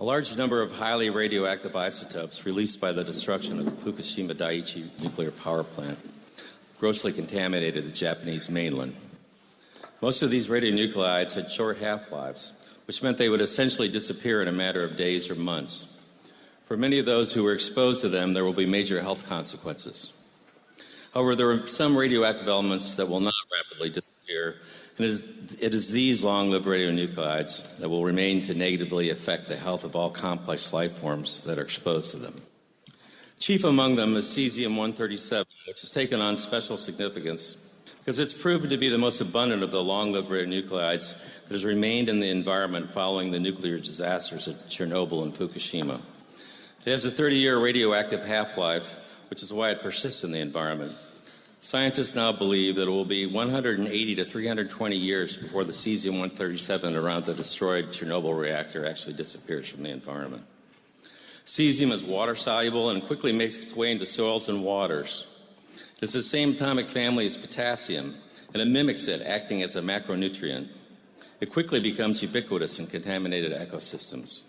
A large number of highly radioactive isotopes released by the destruction of the Fukushima Daiichi nuclear power plant grossly contaminated the Japanese mainland. Most of these radionuclides had short half-lives, which meant they would essentially disappear in a matter of days or months. For many of those who were exposed to them, there will be major health consequences. However, there are some radioactive elements that will not rapidly disappear, and it is these long-lived radionuclides that will remain to negatively affect the health of all complex life forms that are exposed to them. Chief among them is Cesium-137, which has taken on special significance because it's proven to be the most abundant of the long-lived radionuclides that has remained in the environment following the nuclear disasters at Chernobyl and Fukushima. It has a 30-year radioactive half-life, which is why it persists in the environment. Scientists now believe that it will be 180 to 320 years before the Cesium-137 around the destroyed Chernobyl reactor actually disappears from the environment. Cesium is water-soluble and quickly makes its way into soils and waters. It is the same atomic family as potassium, and it mimics it, acting as a macronutrient. It quickly becomes ubiquitous in contaminated ecosystems.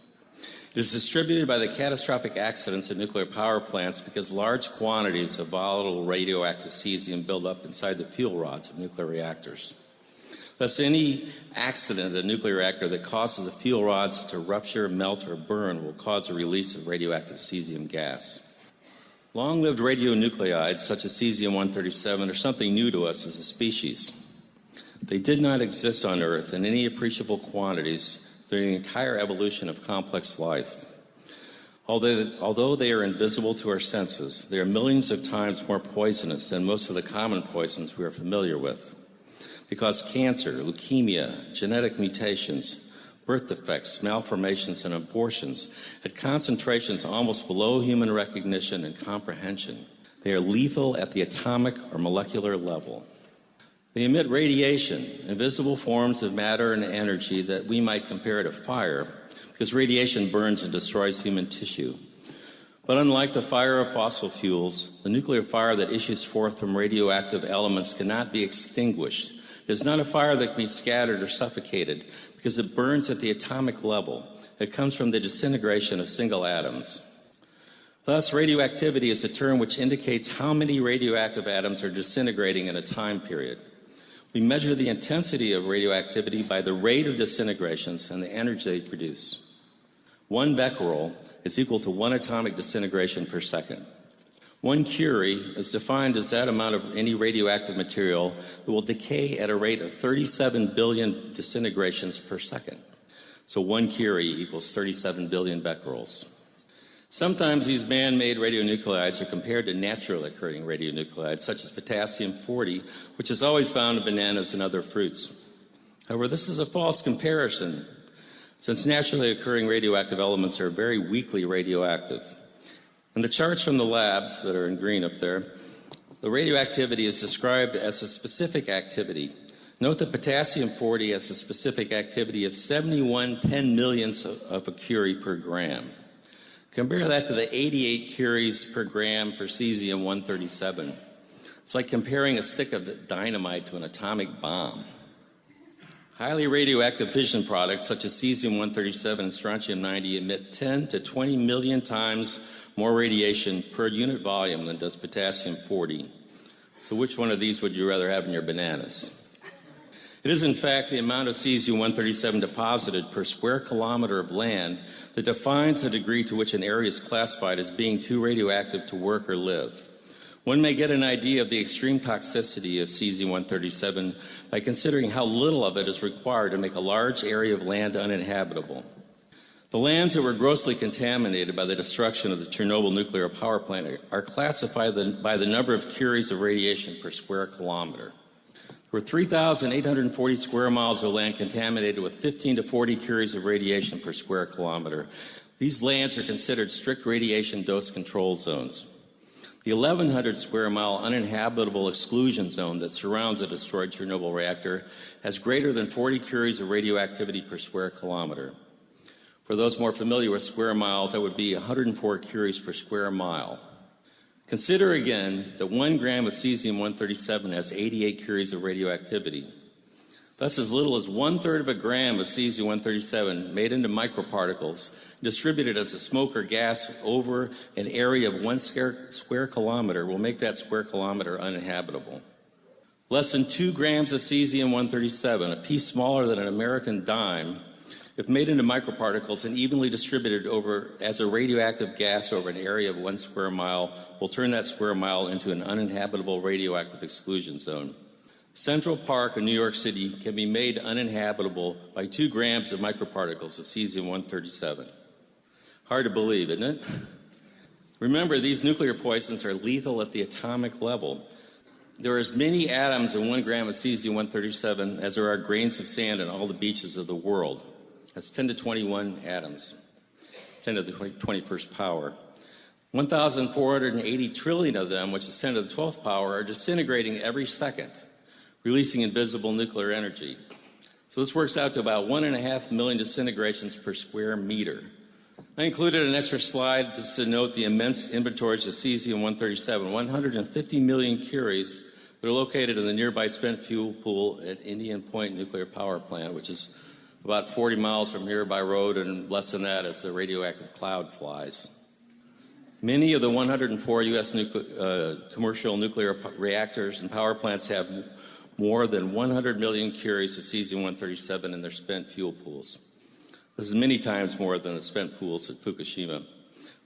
It is distributed by the catastrophic accidents at nuclear power plants because large quantities of volatile radioactive cesium build up inside the fuel rods of nuclear reactors. Thus, any accident at a nuclear reactor that causes the fuel rods to rupture, melt, or burn will cause the release of radioactive cesium gas. Long-lived radionuclides, such as Cesium-137, are something new to us as a species. They did not exist on Earth in any appreciable quantities during the entire evolution of complex life. Although they are invisible to our senses, they are millions of times more poisonous than most of the common poisons we are familiar with. They cause cancer, leukemia, genetic mutations, birth defects, malformations, and abortions at concentrations almost below human recognition and comprehension. They are lethal at the atomic or molecular level. They emit radiation, invisible forms of matter and energy that we might compare to fire, because radiation burns and destroys human tissue. But unlike the fire of fossil fuels, the nuclear fire that issues forth from radioactive elements cannot be extinguished. It is not a fire that can be scattered or suffocated, because it burns at the atomic level. It comes from the disintegration of single atoms. Thus, radioactivity is a term which indicates how many radioactive atoms are disintegrating in a time period. We measure the intensity of radioactivity by the rate of disintegrations and the energy they produce. 1 becquerel is equal to 1 atomic disintegration per second. 1 curie is defined as that amount of any radioactive material that will decay at a rate of 37 billion disintegrations per second. So 1 curie equals 37 billion becquerels. Sometimes these man-made radionuclides are compared to naturally occurring radionuclides, such as potassium-40, which is always found in bananas and other fruits. However, this is a false comparison, since naturally occurring radioactive elements are very weakly radioactive. In the charts from the labs that are in green up there, the radioactivity is described as a specific activity. Note that potassium-40 has a specific activity of 71 10-millionths of a curie per gram. Compare that to the 88 curies per gram for Cesium-137. It's like comparing a stick of dynamite to an atomic bomb. Highly radioactive fission products such as Cesium-137 and Strontium-90 emit 10 to 20 million times more radiation per unit volume than does potassium-40. So which one of these would you rather have in your bananas? It is, in fact, the amount of Cesium-137 deposited per square kilometer of land that defines the degree to which an area is classified as being too radioactive to work or live. One may get an idea of the extreme toxicity of Cesium-137 by considering how little of it is required to make a large area of land uninhabitable. The lands that were grossly contaminated by the destruction of the Chernobyl nuclear power plant are classified by the number of curies of radiation per square kilometer. There were 3,840 square miles of land contaminated with 15 to 40 curies of radiation per square kilometer. These lands are considered strict radiation dose control zones. The 1,100 square mile uninhabitable exclusion zone that surrounds a destroyed Chernobyl reactor has greater than 40 curies of radioactivity per square kilometer. For those more familiar with square miles, that would be 104 curies per square mile. Consider again that 1 gram of Cesium-137 has 88 curies of radioactivity. Thus, as little as 1/3 of a gram of Cesium-137 made into microparticles, distributed as a smoke or gas over an area of 1 square kilometer will make that square kilometer uninhabitable. Less than 2 grams of Cesium-137, a piece smaller than an American dime, if made into microparticles and evenly distributed over as a radioactive gas over an area of 1 square mile, will turn that square mile into an uninhabitable radioactive exclusion zone. Central Park in New York City can be made uninhabitable by 2 grams of microparticles of Cesium-137. Hard to believe, isn't it? Remember, these nuclear poisons are lethal at the atomic level. There are as many atoms in 1 gram of Cesium-137 as there are grains of sand on all the beaches of the world. That's 10 to 21 atoms, 10 to the 21st power. 1,480 trillion of them, which is 10 to the 12th power, are disintegrating every second, releasing invisible nuclear energy. So this works out to about 1.5 million disintegrations per square meter. I included an extra slide just to note the immense inventories of Cesium-137, 150 million curies that are located in the nearby spent fuel pool at Indian Point Nuclear Power Plant, which is about 40 miles from here by road and less than that as the radioactive cloud flies. Many of the 104 U.S. commercial nuclear reactors and power plants have more than 100 million curies of Cesium-137 in their spent fuel pools. This is many times more than the spent pools at Fukushima.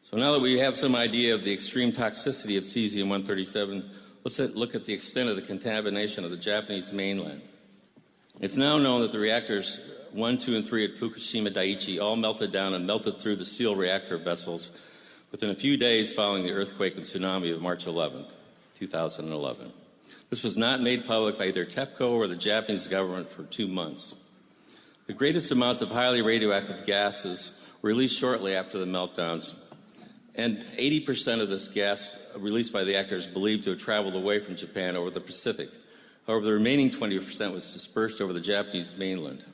So now that we have some idea of the extreme toxicity of Cesium-137, let's look at the extent of the contamination of the Japanese mainland. It's now known that the reactors 1, 2, and 3 at Fukushima Daiichi all melted down and melted through the seal reactor vessels within a few days following the earthquake and tsunami of March 11, 2011. This was not made public by either TEPCO or the Japanese government for 2 months. The greatest amounts of highly radioactive gases were released shortly after the meltdowns, and 80% of this gas released by the reactors believed to have traveled away from Japan over the Pacific. However, the remaining 20% was dispersed over the Japanese mainland.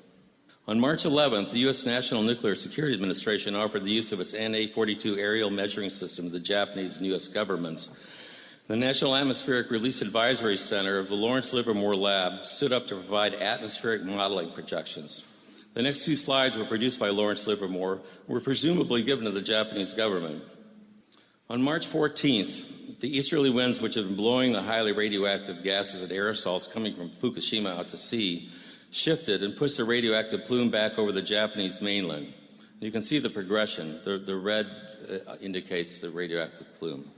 On March 11th, the U.S. National Nuclear Security Administration offered the use of its NA-42 aerial measuring system to the Japanese and U.S. governments. The National Atmospheric Release Advisory Center of the Lawrence Livermore Lab stood up to provide atmospheric modeling projections. The next 2 slides were produced by Lawrence Livermore and were presumably given to the Japanese government. On March 14th, the easterly winds which had been blowing the highly radioactive gases and aerosols coming from Fukushima out to sea shifted and pushed the radioactive plume back over the Japanese mainland. You can see the progression. The red indicates the radioactive plume.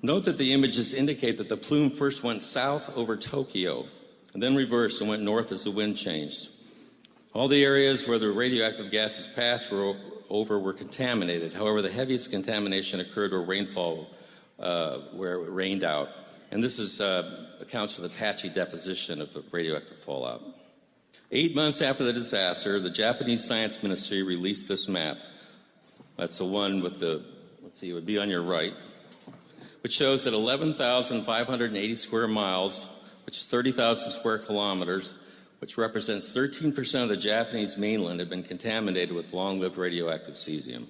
Note that the images indicate that the plume first went south over Tokyo and then reversed and went north as the wind changed. All the areas where the radioactive gases passed were contaminated. However, the heaviest contamination occurred where rainfall, where it rained out. And this accounts for the patchy deposition of the radioactive fallout. 8 months after the disaster, the Japanese Science Ministry released this map. That's the one with the, let's see, it would be on your right, which shows that 11,580 square miles, which is 30,000 square kilometers, which represents 13% of the Japanese mainland, have been contaminated with long-lived radioactive cesium.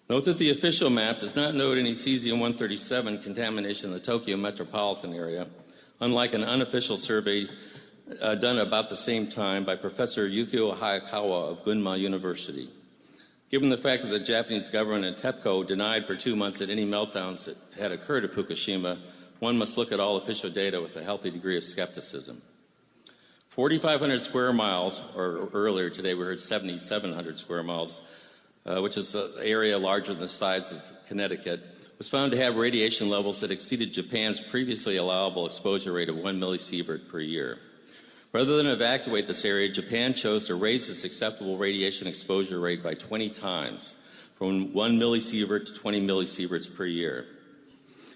Note that the official map does not note any Cesium-137 contamination in the Tokyo metropolitan area, unlike an unofficial survey done about the same time by Professor Yukio Hayakawa of Gunma University. Given the fact that the Japanese government and TEPCO denied for 2 months that any meltdowns that had occurred at Fukushima, one must look at all official data with a healthy degree of skepticism. 4,500 square miles, or earlier today we heard 7,700 square miles, which is an area larger than the size of Connecticut, was found to have radiation levels that exceeded Japan's previously allowable exposure rate of 1 millisievert per year. Rather than evacuate this area, Japan chose to raise its acceptable radiation exposure rate by 20 times, from 1 millisievert to 20 millisieverts per year.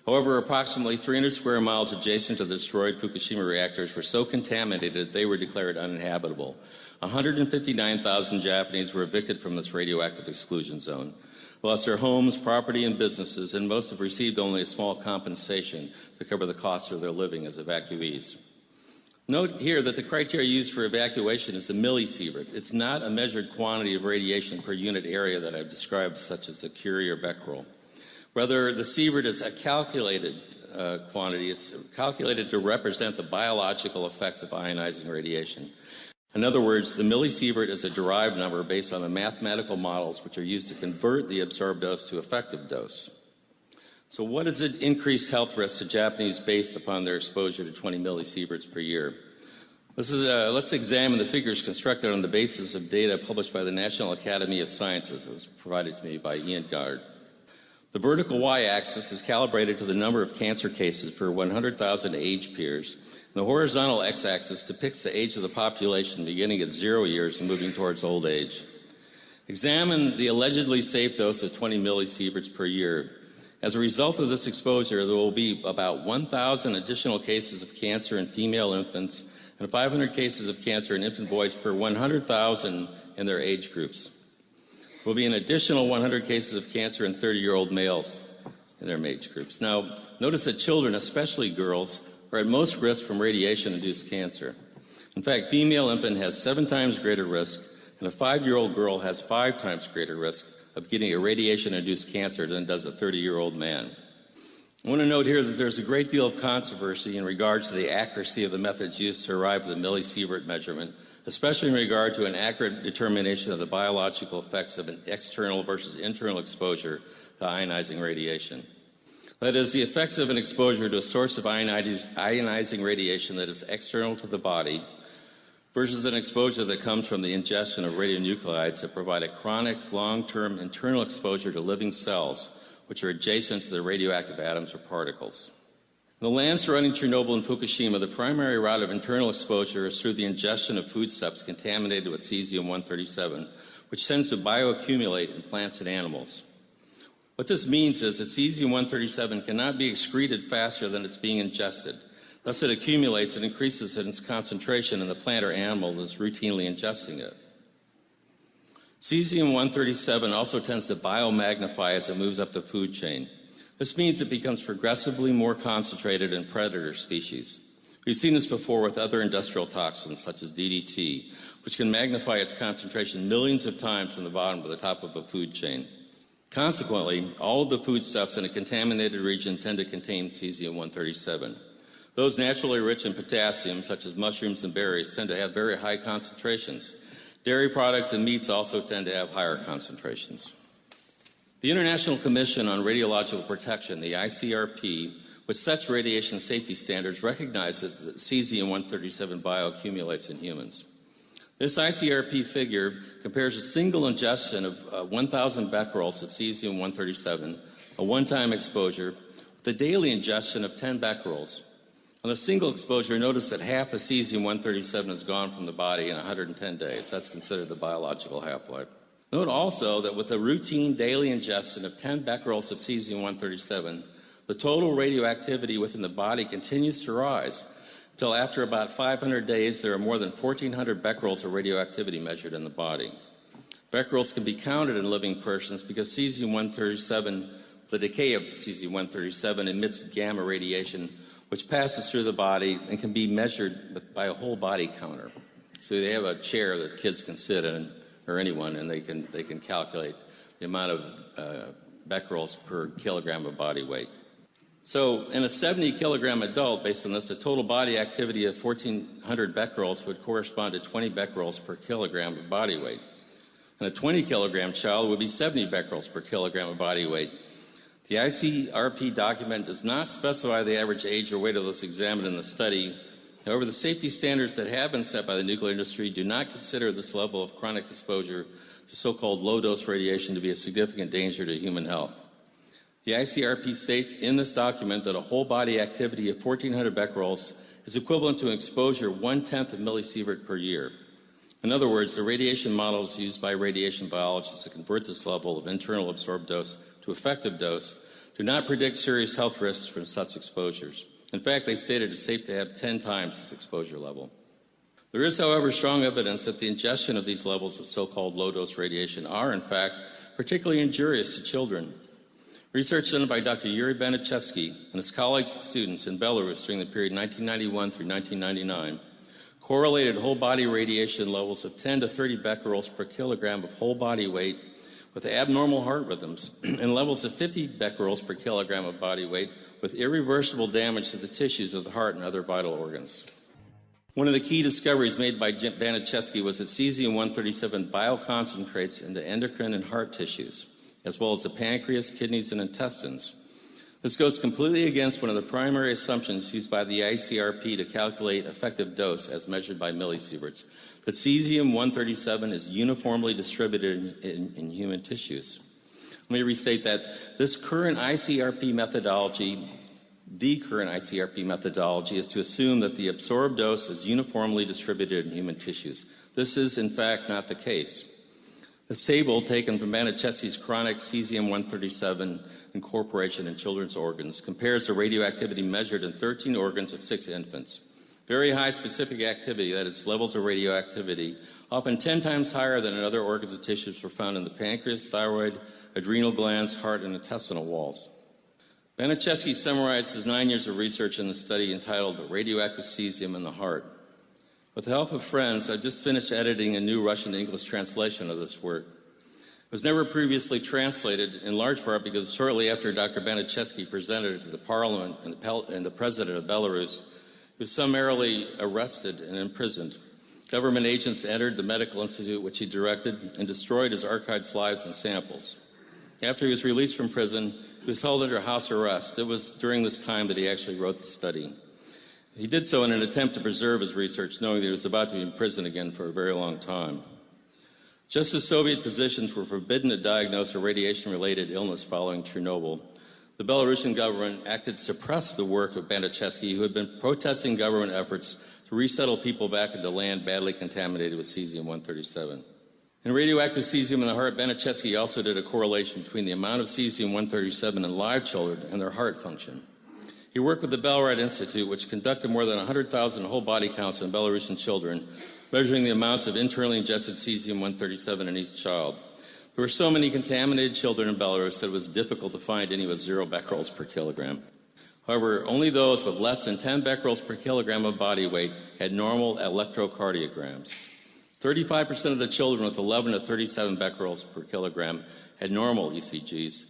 However, approximately 300 square miles adjacent to the destroyed Fukushima reactors were so contaminated that they were declared uninhabitable. 159,000 Japanese were evicted from this radioactive exclusion zone, lost their homes, property, and businesses, and most have received only a small compensation to cover the costs of their living as evacuees. Note here that the criteria used for evacuation is the millisievert. It's not a measured quantity of radiation per unit area that I've described, such as the Curie or Becquerel. Rather, the sievert is a calculated quantity. It's calculated to represent the biological effects of ionizing radiation. In other words, the millisievert is a derived number based on the mathematical models which are used to convert the absorbed dose to effective dose. So what is the increased health risk to Japanese based upon their exposure to 20 millisieverts per year? Let's examine the figures constructed on the basis of data published by the National Academy of Sciences. It was provided to me by Ian Gard. The vertical y-axis is calibrated to the number of cancer cases per 100,000 age peers. And the horizontal x-axis depicts the age of the population beginning at 0 years and moving towards old age. Examine the allegedly safe dose of 20 millisieverts per year. As a result of this exposure, there will be about 1,000 additional cases of cancer in female infants and 500 cases of cancer in infant boys per 100,000 in their age groups. There will be an additional 100 cases of cancer in 30-year-old males in their age groups. Now, notice that children, especially girls, are at most risk from radiation-induced cancer. In fact, female infant has 7 times greater risk, and a 5-year-old girl has 5 times greater risk of getting a radiation-induced cancer than does a 30-year-old man. I want to note here that there's a great deal of controversy in regards to the accuracy of the methods used to arrive at the millisievert measurement, especially in regard to an accurate determination of the biological effects of an external versus internal exposure to ionizing radiation. That is, the effects of an exposure to a source of ionizing radiation that is external to the body versus an exposure that comes from the ingestion of radionuclides that provide a chronic, long-term internal exposure to living cells, which are adjacent to the radioactive atoms or particles. In the land surrounding Chernobyl and Fukushima, the primary route of internal exposure is through the ingestion of foodstuffs contaminated with Cesium-137, which tends to bioaccumulate in plants and animals. What this means is that Cesium-137 cannot be excreted faster than it's being ingested. Thus, it accumulates and increases in its concentration in the plant or animal that's routinely ingesting it. Cesium-137 also tends to biomagnify as it moves up the food chain. This means it becomes progressively more concentrated in predator species. We've seen this before with other industrial toxins, such as DDT, which can magnify its concentration millions of times from the bottom to the top of a food chain. Consequently, all of the foodstuffs in a contaminated region tend to contain Cesium-137. Those naturally rich in potassium, such as mushrooms and berries, tend to have very high concentrations. Dairy products and meats also tend to have higher concentrations. The International Commission on Radiological Protection, the ICRP, which sets radiation safety standards, recognizes that Cesium-137 bioaccumulates in humans. This ICRP figure compares a single ingestion of 1,000 becquerels of Cesium-137, a one-time exposure, with a daily ingestion of 10 becquerels. On the single exposure, notice that half the Cesium-137 is gone from the body in 110 days. That's considered the biological half-life. Note also that with a routine daily ingestion of 10 becquerels of Cesium-137, the total radioactivity within the body continues to rise until after about 500 days there are more than 1,400 becquerels of radioactivity measured in the body. Becquerels can be counted in living persons because Cesium-137, the decay of Cesium-137 emits gamma radiation which passes through the body and can be measured by a whole body counter. So they have a chair that kids can sit in, or anyone, and they can calculate the amount of becquerels per kilogram of body weight. So in a 70-kilogram adult, based on this, the total body activity of 1,400 becquerels would correspond to 20 becquerels per kilogram of body weight. And a 20-kilogram child would be 70 becquerels per kilogram of body weight. The ICRP document does not specify the average age or weight of those examined in the study. However, the safety standards that have been set by the nuclear industry do not consider this level of chronic exposure to so-called low-dose radiation to be a significant danger to human health. The ICRP states in this document that a whole body activity of 1,400 becquerels is equivalent to an exposure 1/10 of millisievert per year. In other words, the radiation models used by radiation biologists to convert this level of internal absorbed dose to effective dose do not predict serious health risks from such exposures. In fact, they stated it's safe to have 10 times this exposure level. There is, however, strong evidence that the ingestion of these levels of so-called low-dose radiation are, in fact, particularly injurious to children. Research done by Dr. Yuri Benichevsky and his colleagues and students in Belarus during the period 1991 through 1999 correlated whole-body radiation levels of 10 to 30 becquerels per kilogram of whole body weight with abnormal heart rhythms and levels of 50 becquerels per kilogram of body weight with irreversible damage to the tissues of the heart and other vital organs. One of the key discoveries made by Baniszewski was that cesium-137 bioconcentrates into endocrine and heart tissues, as well as the pancreas, kidneys, and intestines. This goes completely against one of the primary assumptions used by the ICRP to calculate effective dose as measured by millisieverts, that cesium-137 is uniformly distributed in human tissues. Let me restate that the current ICRP methodology is to assume that the absorbed dose is uniformly distributed in human tissues. This is, in fact, not the case. This table, taken from Baniszewski's chronic cesium-137 incorporation in children's organs, compares the radioactivity measured in 13 organs of 6 infants. Very high specific activity, that is, levels of radioactivity, often 10 times higher than in other organs and tissues, were found in the pancreas, thyroid, adrenal glands, heart, and intestinal walls. Baniszewski summarized his 9 years of research in the study entitled Radioactive Cesium in the Heart. With the help of friends, I just finished editing a new Russian-English translation of this work. It was never previously translated, in large part because shortly after Dr. Baniszewski presented it to the Parliament and the President of Belarus, he was summarily arrested and imprisoned. Government agents entered the medical institute which he directed and destroyed his archived slides and samples. After he was released from prison, he was held under house arrest. It was during this time that he actually wrote the study. He did so in an attempt to preserve his research, knowing that he was about to be in prison again for a very long time. Just as Soviet physicians were forbidden to diagnose a radiation-related illness following Chernobyl, the Belarusian government acted to suppress the work of Baniszewski, who had been protesting government efforts to resettle people back into land badly contaminated with cesium-137. In radioactive cesium in the heart, Baniszewski also did a correlation between the amount of cesium-137 in live children and their heart function. He worked with the Belrad Institute, which conducted more than 100,000 whole body counts on Belarusian children, measuring the amounts of internally ingested cesium-137 in each child. There were so many contaminated children in Belarus that it was difficult to find any with 0 becquerels per kilogram. However, only those with less than 10 becquerels per kilogram of body weight had normal electrocardiograms. 35% of the children with 11 to 37 becquerels per kilogram had normal ECGs.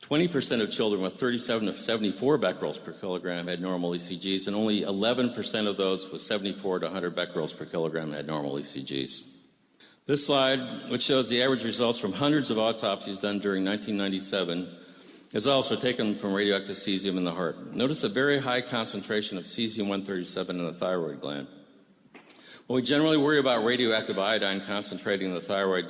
20% of children with 37 to 74 becquerels per kilogram had normal ECGs, and only 11% of those with 74 to 100 becquerels per kilogram had normal ECGs. This slide, which shows the average results from hundreds of autopsies done during 1997, is also taken from radioactive cesium in the heart. Notice a very high concentration of cesium-137 in the thyroid gland. While we generally worry about radioactive iodine concentrating in the thyroid,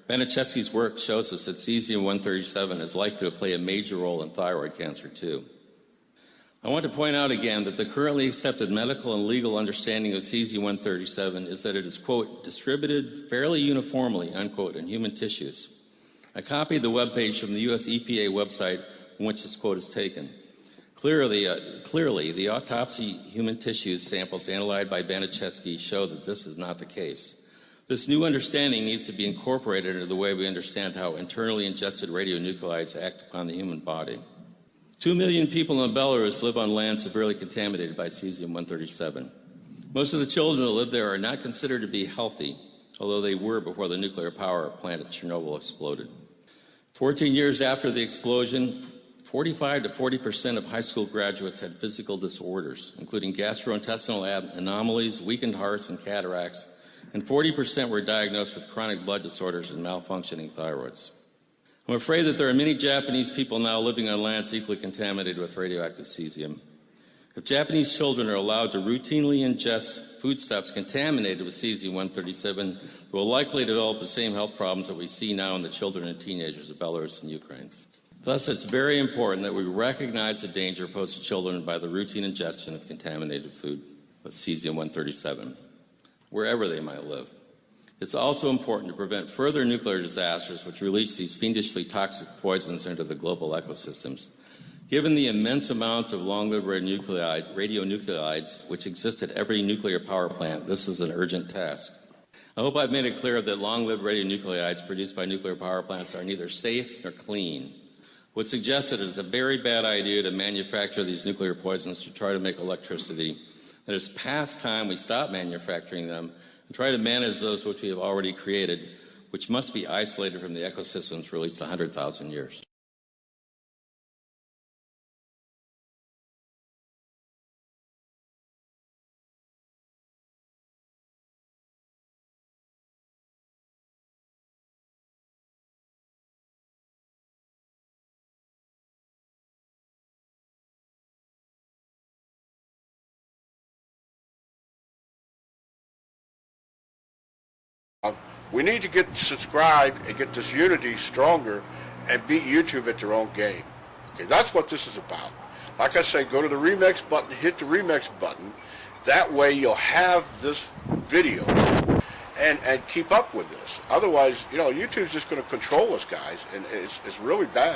Baniszewski's work shows us that cesium-137 is likely to play a major role in thyroid cancer, too. I want to point out again that the currently accepted medical and legal understanding of cesium-137 is that it is, quote, distributed fairly uniformly, unquote, in human tissues. I copied the webpage from the U.S. EPA website from which this quote is taken. Clearly, the autopsy human tissues samples analyzed by Baniszewski show that this is not the case. This new understanding needs to be incorporated into the way we understand how internally ingested radionuclides act upon the human body. 2 million people in Belarus live on land severely contaminated by cesium-137. Most of the children that live there are not considered to be healthy, although they were before the nuclear power plant at Chernobyl exploded. 14 years after the explosion, 45 to 40% of high school graduates had physical disorders, including gastrointestinal anomalies, weakened hearts, and cataracts, and 40% were diagnosed with chronic blood disorders and malfunctioning thyroids. I'm afraid that there are many Japanese people now living on lands equally contaminated with radioactive cesium. If Japanese children are allowed to routinely ingest foodstuffs contaminated with cesium-137, they will likely develop the same health problems that we see now in the children and teenagers of Belarus and Ukraine. Thus, it's very important that we recognize the danger posed to children by the routine ingestion of contaminated food with cesium-137, wherever they might live. It's also important to prevent further nuclear disasters which release these fiendishly toxic poisons into the global ecosystems. Given the immense amounts of long-lived radionuclides which exist at every nuclear power plant, this is an urgent task. I hope I've made it clear that long-lived radionuclides produced by nuclear power plants are neither safe nor clean. Would suggest that it is a very bad idea to manufacture these nuclear poisons to try to make electricity, that it's past time we stop manufacturing them and try to manage those which we have already created, which must be isolated from the ecosystems for at least 100,000 years. We need to get subscribed and get this unity stronger and beat YouTube at their own game. Okay, that's what this is about. Like I say, go to the remix button, hit the remix button. That way you'll have this video and keep up with this. Otherwise, YouTube's just going to control us, guys, and it's really bad.